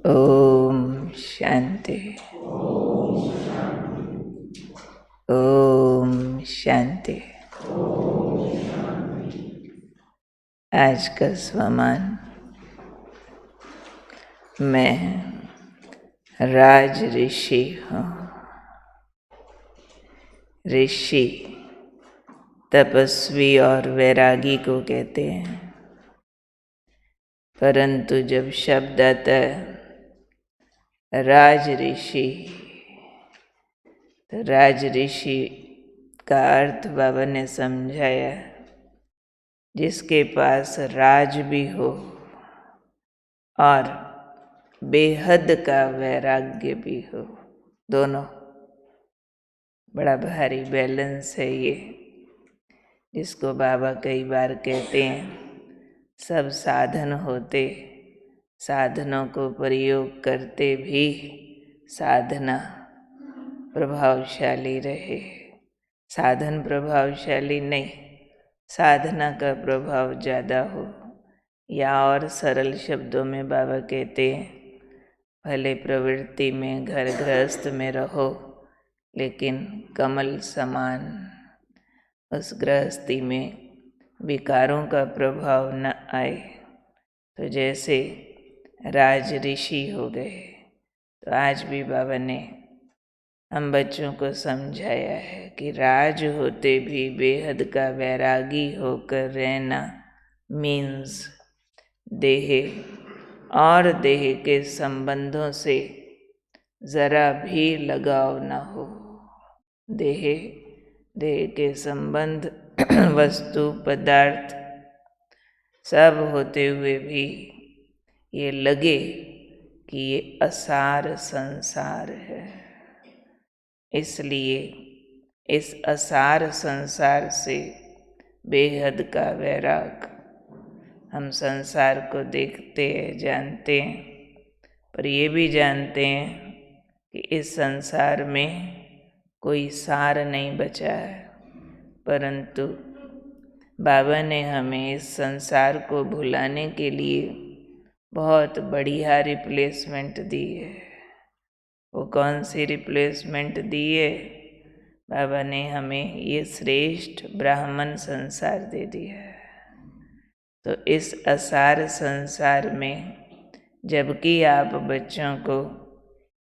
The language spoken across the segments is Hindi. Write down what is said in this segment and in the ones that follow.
ओम शांति। ओम शांति। आज का स्वमान मैं राज ऋषि हूँ। ऋषि तपस्वी और वैरागी को कहते हैं, परंतु जब शब्द आता है राज ऋषि, तो राज ऋषि का अर्थ बाबा ने समझाया, जिसके पास राज भी हो और बेहद का वैराग्य भी हो। दोनों बड़ा भारी बैलेंस है ये, जिसको बाबा कई बार कहते हैं, सब साधन होते, साधनों को प्रयोग करते भी साधना प्रभावशाली रहे। साधन प्रभावशाली नहीं, साधना का प्रभाव ज़्यादा हो। या और सरल शब्दों में बाबा कहते हैं, भले प्रवृत्ति में घर गृहस्थ में रहो, लेकिन कमल समान उस गृहस्थी में विकारों का प्रभाव न आए। तो जैसे राज ऋषि हो गए, तो आज भी बाबा ने हम बच्चों को समझाया है कि राज होते भी बेहद का वैरागी होकर रहना मीन्स देह और देह के संबंधों से जरा भी लगाव न हो। देह के संबंध वस्तु पदार्थ सब होते हुए भी ये लगे कि ये असार संसार है, इसलिए इस असार संसार से बेहद का वैराग। हम संसार को देखते हैं, जानते हैं, पर ये भी जानते हैं कि इस संसार में कोई सार नहीं बचा है, परंतु बाबा ने हमें इस संसार को भुलाने के लिए बहुत बढ़िया रिप्लेसमेंट दी है। वो कौन सी रिप्लेसमेंट दी है? बाबा ने हमें ये श्रेष्ठ ब्राह्मण संसार दे दिया है। तो इस असार संसार में जबकि आप बच्चों को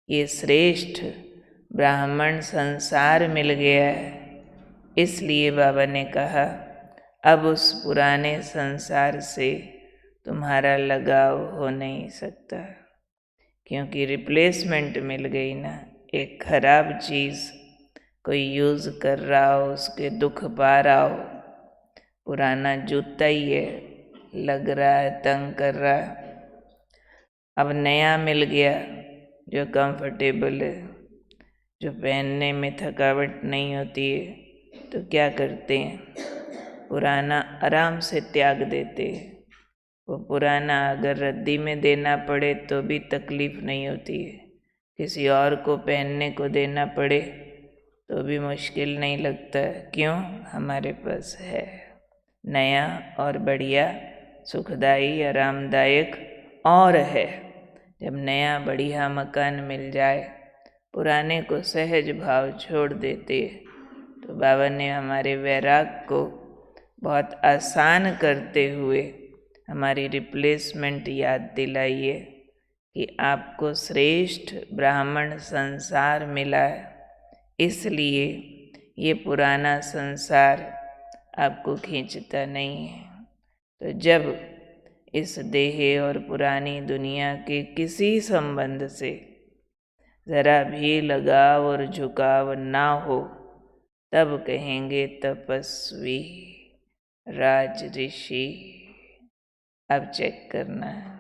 ये श्रेष्ठ ब्राह्मण संसार मिल गया है, इसलिए बाबा ने कहा अब उस पुराने संसार से तुम्हारा लगाव हो नहीं सकता, क्योंकि रिप्लेसमेंट मिल गई ना। एक खराब चीज़ कोई यूज़ कर रहा हो, उसके दुख पा रहा हो, पुराना जूता ही है, लग रहा है, तंग कर रहा है, अब नया मिल गया जो कंफर्टेबल है, जो पहनने में थकावट नहीं होती है, तो क्या करते हैं, पुराना आराम से त्याग देते हैं। वो पुराना अगर रद्दी में देना पड़े तो भी तकलीफ नहीं होती है, किसी और को पहनने को देना पड़े तो भी मुश्किल नहीं लगता। क्यों? हमारे पास है नया और बढ़िया, सुखदाई, आरामदायक और है। जब नया बढ़िया मकान मिल जाए, पुराने को सहज भाव छोड़ देते, तो बाबा ने हमारे वैराग को बहुत आसान करते हुए हमारी रिप्लेसमेंट याद दिलाई है कि आपको श्रेष्ठ ब्राह्मण संसार मिला है, इसलिए ये पुराना संसार आपको खींचता नहीं है। तो जब इस देह और पुरानी दुनिया के किसी संबंध से जरा भी लगाव और झुकाव ना हो, तब कहेंगे तपस्वी, राज ऋषि। अब चेक करना है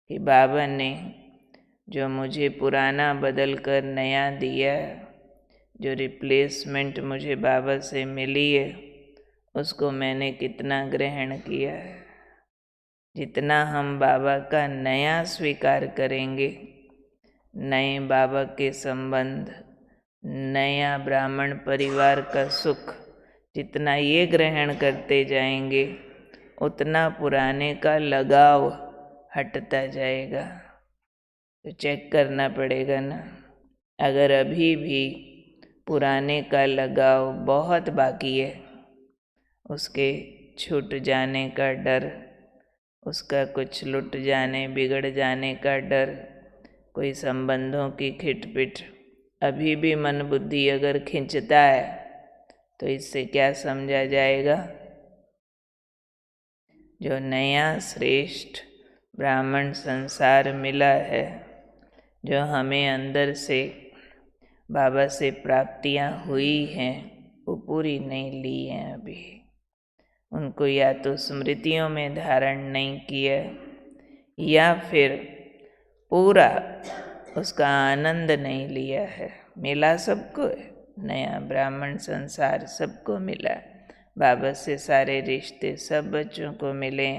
कि बाबा ने जो मुझे पुराना बदल कर नया दिया, जो रिप्लेसमेंट मुझे बाबा से मिली है, उसको मैंने कितना ग्रहण किया है। जितना हम बाबा का नया स्वीकार करेंगे, नए बाबा के संबंध, नया ब्राह्मण परिवार का सुख, जितना ये ग्रहण करते जाएंगे, उतना पुराने का लगाव हटता जाएगा। तो चेक करना पड़ेगा ना। अगर अभी भी पुराने का लगाव बहुत बाकी है, उसके छूट जाने का डर, उसका कुछ लुट जाने बिगड़ जाने का डर, कोई संबंधों की खिटपिट अभी भी मन बुद्धि अगर खींचता है, तो इससे क्या समझा जाएगा? जो नया श्रेष्ठ ब्राह्मण संसार मिला है, जो हमें अंदर से बाबा से प्राप्तियां हुई हैं, वो पूरी नहीं ली हैं अभी। उनको या तो स्मृतियों में धारण नहीं किया, या फिर पूरा उसका आनंद नहीं लिया है। मिला सबको है, नया ब्राह्मण संसार सबको मिला। बाबा से सारे रिश्ते सब बच्चों को मिले।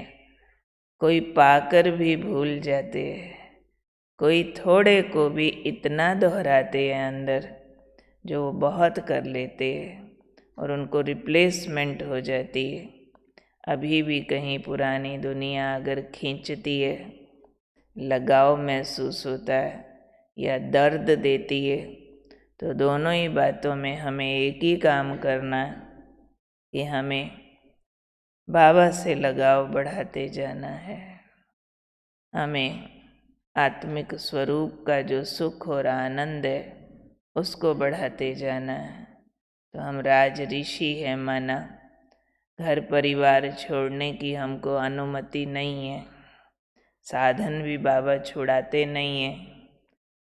कोई पाकर भी भूल जाते हैं, कोई थोड़े को भी इतना दोहराते हैं अंदर, जो वो बहुत कर लेते हैं और उनको रिप्लेसमेंट हो जाती है। अभी भी कहीं पुरानी दुनिया अगर खींचती है, लगाव महसूस होता है या दर्द देती है, तो दोनों ही बातों में हमें एक ही काम करना है कि हमें बाबा से लगाव बढ़ाते जाना है। हमें आत्मिक स्वरूप का जो सुख और आनंद है, उसको बढ़ाते जाना है। तो हम राज ऋषि हैं माना, घर परिवार छोड़ने की हमको अनुमति नहीं है। साधन भी बाबा छुड़ाते नहीं है।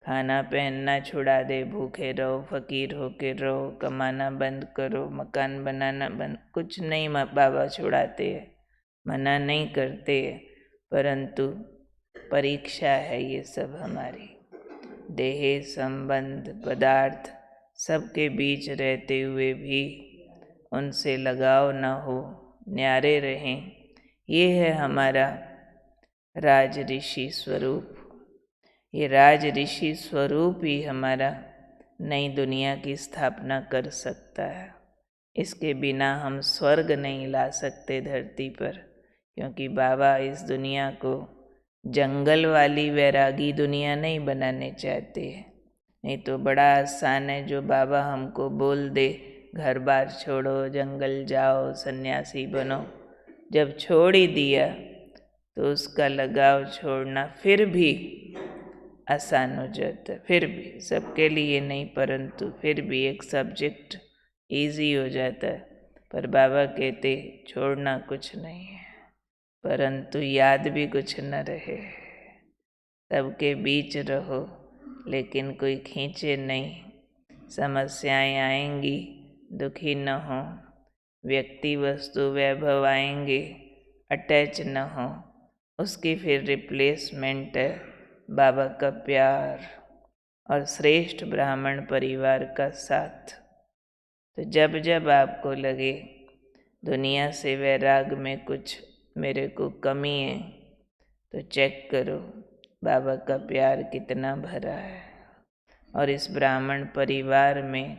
खाना पहनना छुड़ा दे, भूखे रहो, फकीर होके रहो, कमाना बंद करो, मकान बनाना बंद, कुछ नहीं बाबा छुड़ाते हैं, मना नहीं करते हैं। परंतु परीक्षा है ये सब हमारी। देह संबंध पदार्थ सबके बीच रहते हुए भी उनसे लगाव न हो, न्यारे रहें, ये है हमारा राज ऋषि स्वरूप। ये राज ऋषि स्वरूप ही हमारा नई दुनिया की स्थापना कर सकता है। इसके बिना हम स्वर्ग नहीं ला सकते धरती पर, क्योंकि बाबा इस दुनिया को जंगल वाली वैरागी दुनिया नहीं बनाने चाहते हैं। नहीं तो बड़ा आसान है, जो बाबा हमको बोल दे घर बार छोड़ो, जंगल जाओ, सन्यासी बनो, जब छोड़ ही दिया तो उसका लगाव छोड़ना फिर भी आसान हो जाता है। फिर भी सबके लिए नहीं, परंतु फिर भी एक सब्जेक्ट इजी हो जाता है। पर बाबा कहते छोड़ना कुछ नहीं है, परंतु याद भी कुछ न रहे। सबके बीच रहो, लेकिन कोई खींचे नहीं। समस्याएं आएंगी, दुखी न हो। व्यक्ति वस्तु वैभव आएंगे, अटैच न हो। उसकी फिर रिप्लेसमेंट है बाबा का प्यार और श्रेष्ठ ब्राह्मण परिवार का साथ। तो जब जब आपको लगे दुनिया से वैराग में कुछ मेरे को कमी है, तो चेक करो बाबा का प्यार कितना भरा है, और इस ब्राह्मण परिवार में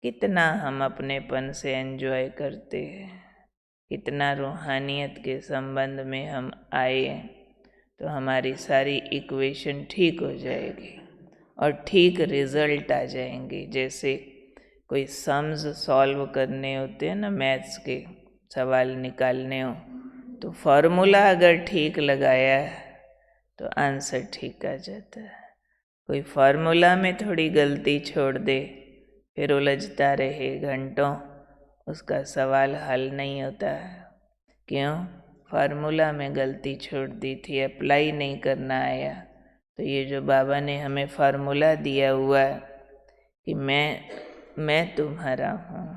कितना हम अपनेपन से एंजॉय करते हैं, कितना रूहानियत के संबंध में हम आए हैं। तो हमारी सारी इक्वेशन ठीक हो जाएगी और ठीक रिजल्ट आ जाएंगे। जैसे कोई सम्स सॉल्व करने होते हैं ना, मैथ्स के सवाल निकालने हो, तो फॉर्मूला अगर ठीक लगाया है तो आंसर ठीक आ जाता है। कोई फार्मूला में थोड़ी गलती छोड़ दे, फिर उलझता रहे घंटों, उसका सवाल हल नहीं होता है। क्यों? फार्मूला में गलती छोड़ दी थी, अप्लाई नहीं करना आया। तो ये जो बाबा ने हमें फार्मूला दिया हुआ है कि मैं तुम्हारा हूँ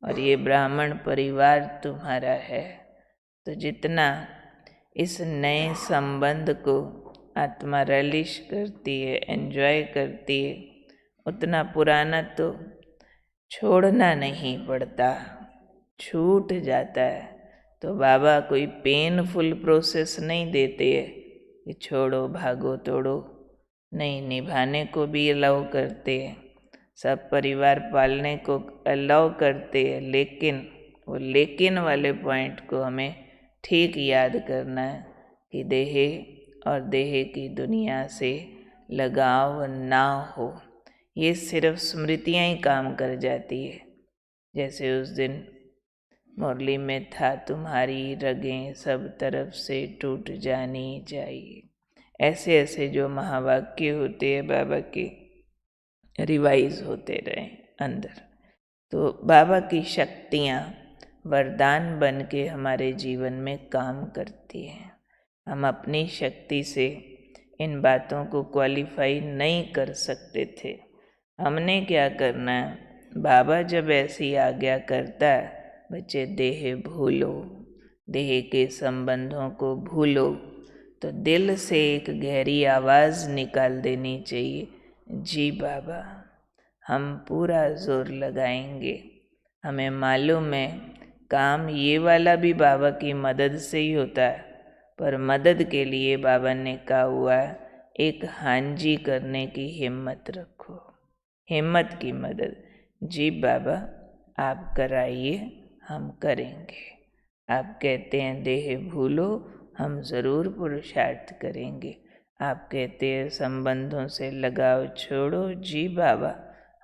और ये ब्राह्मण परिवार तुम्हारा है, तो जितना इस नए संबंध को आत्मा रिलिश करती है, एंजॉय करती है, उतना पुराना तो छोड़ना नहीं पड़ता, छूट जाता है। तो बाबा कोई पेनफुल प्रोसेस नहीं देते हैं कि छोड़ो, भागो, तोड़ो। नहीं, निभाने को भी अलाउ करते हैं, सब परिवार पालने को अलाउ करते हैं, लेकिन वो लेकिन वाले पॉइंट को हमें ठीक याद करना है कि देह और देह की दुनिया से लगाव ना हो। ये सिर्फ स्मृतियाँ ही काम कर जाती है। जैसे उस दिन मुरली में था, तुम्हारी रगें सब तरफ से टूट जानी चाहिए। ऐसे ऐसे जो महावाक्य होते हैं बाबा के, रिवाइज होते रहे अंदर। तो बाबा की शक्तियाँ वरदान बन के हमारे जीवन में काम करती हैं। हम अपनी शक्ति से इन बातों को क्वालिफाई नहीं कर सकते थे। हमने क्या करना है, बाबा जब ऐसी आज्ञा करता है, बच्चे देह भूलो, देह के संबंधों को भूलो, तो दिल से एक गहरी आवाज़ निकाल देनी चाहिए, जी बाबा, हम पूरा जोर लगाएंगे। हमें मालूम है काम ये वाला भी बाबा की मदद से ही होता है, पर मदद के लिए बाबा ने कहा हुआ है, एक हांजी करने की हिम्मत रखो, हिम्मत की मदद। जी बाबा आप कराइए, हम करेंगे। आप कहते हैं देह भूलो, हम ज़रूर पुरुषार्थ करेंगे। आप कहते हैं संबंधों से लगाव छोड़ो, जी बाबा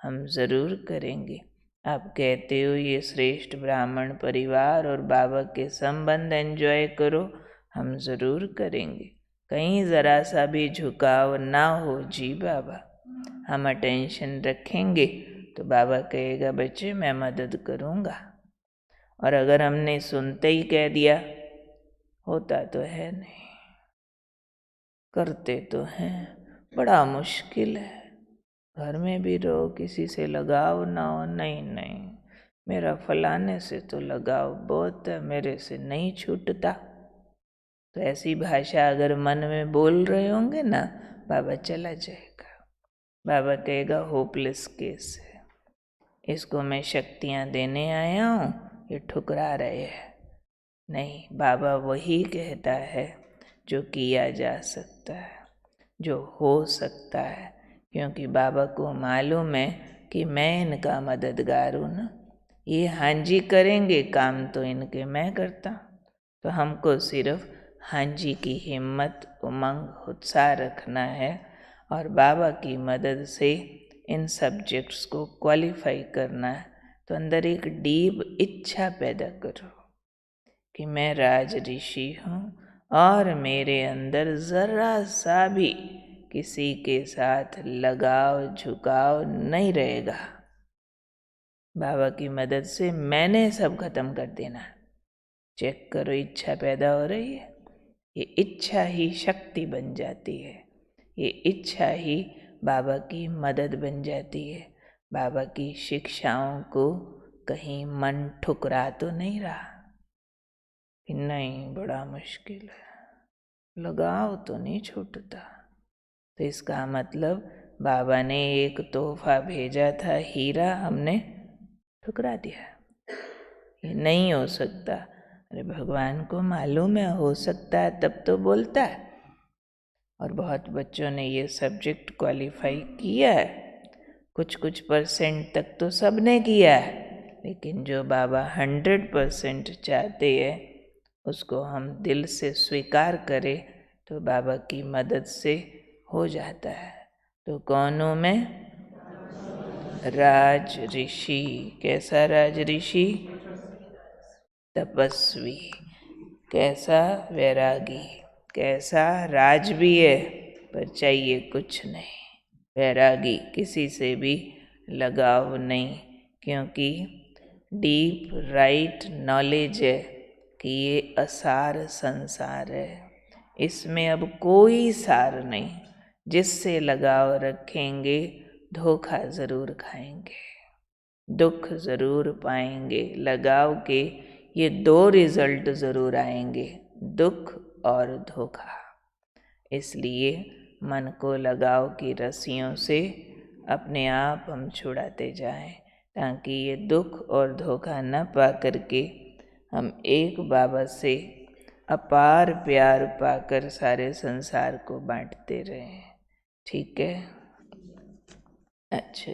हम ज़रूर करेंगे। आप कहते हो ये श्रेष्ठ ब्राह्मण परिवार और बाबा के संबंध एंजॉय करो, हम ज़रूर करेंगे। कहीं ज़रा सा भी झुकाव ना हो, जी बाबा हम अटेंशन रखेंगे, तो बाबा कहेगा बच्चे मैं मदद करूँगा। और अगर हमने सुनते ही कह दिया, होता तो है नहीं, करते तो हैं, बड़ा मुश्किल है। घर में भी रहो, किसी से लगाव ना हो, नहीं नहीं मेरा फलाने से तो लगाव बहुत है, मेरे से नहीं छूटता। तो ऐसी भाषा अगर मन में बोल रहे होंगे ना, बाबा चला जाएगा। बाबा कहेगा होपलेस केस है, इसको मैं शक्तियाँ देने आया हूँ, ये ठुकरा रहे हैं। नहीं, बाबा वही कहता है जो किया जा सकता है, जो हो सकता है, क्योंकि बाबा को मालूम है कि मैं इनका मददगार हूँ ना। ये हांजी करेंगे काम तो इनके मैं करता, तो हमको सिर्फ हांजी की हिम्मत, उमंग, उत्साह रखना है और बाबा की मदद से इन सब्जेक्ट्स को क्वालिफाई करना है। तो अंदर एक डीप इच्छा पैदा करो कि मैं राज ऋषि हूँ और मेरे अंदर ज़रा सा भी किसी के साथ लगाव झुकाव नहीं रहेगा। बाबा की मदद से मैंने सब खत्म कर देना। चेक करो इच्छा पैदा हो रही है, ये इच्छा ही शक्ति बन जाती है, ये इच्छा ही बाबा की मदद बन जाती है। बाबा की शिक्षाओं को कहीं मन ठुकरा तो नहीं रहा कि नहीं बड़ा मुश्किल है, लगाव तो नहीं छूटता। तो इसका मतलब बाबा ने एक तोहफा भेजा था हीरा, हमने ठुकरा दिया, ये नहीं हो सकता। अरे भगवान को मालूम है हो सकता है, तब तो बोलता है। और बहुत बच्चों ने ये सब्जेक्ट क्वालिफाई किया है, कुछ % तक तो सब ने किया है, लेकिन जो बाबा 100% चाहते हैं उसको हम दिल से स्वीकार करें तो बाबा की मदद से हो जाता है। तो कौन हूँ मैं? राज ऋषि। कैसा राज ऋषि? तपस्वी। कैसा? वैरागी। कैसा? राज भी है पर चाहिए कुछ नहीं, वैरागी, किसी से भी लगाव नहीं, क्योंकि डीप राइट नॉलेज है कि ये असार संसार है, इसमें अब कोई सार नहीं। जिससे लगाव रखेंगे धोखा ज़रूर खाएंगे, दुख ज़रूर पाएंगे। लगाव के ये 2 रिजल्ट ज़रूर आएंगे, दुख और धोखा। इसलिए मन को लगाव की रस्सियों से अपने आप हम छुड़ाते जाएं, ताकि ये दुख और धोखा न पा करके हम एक बाबा से अपार प्यार पाकर सारे संसार को बांटते रहें। ठीक है? अच्छा।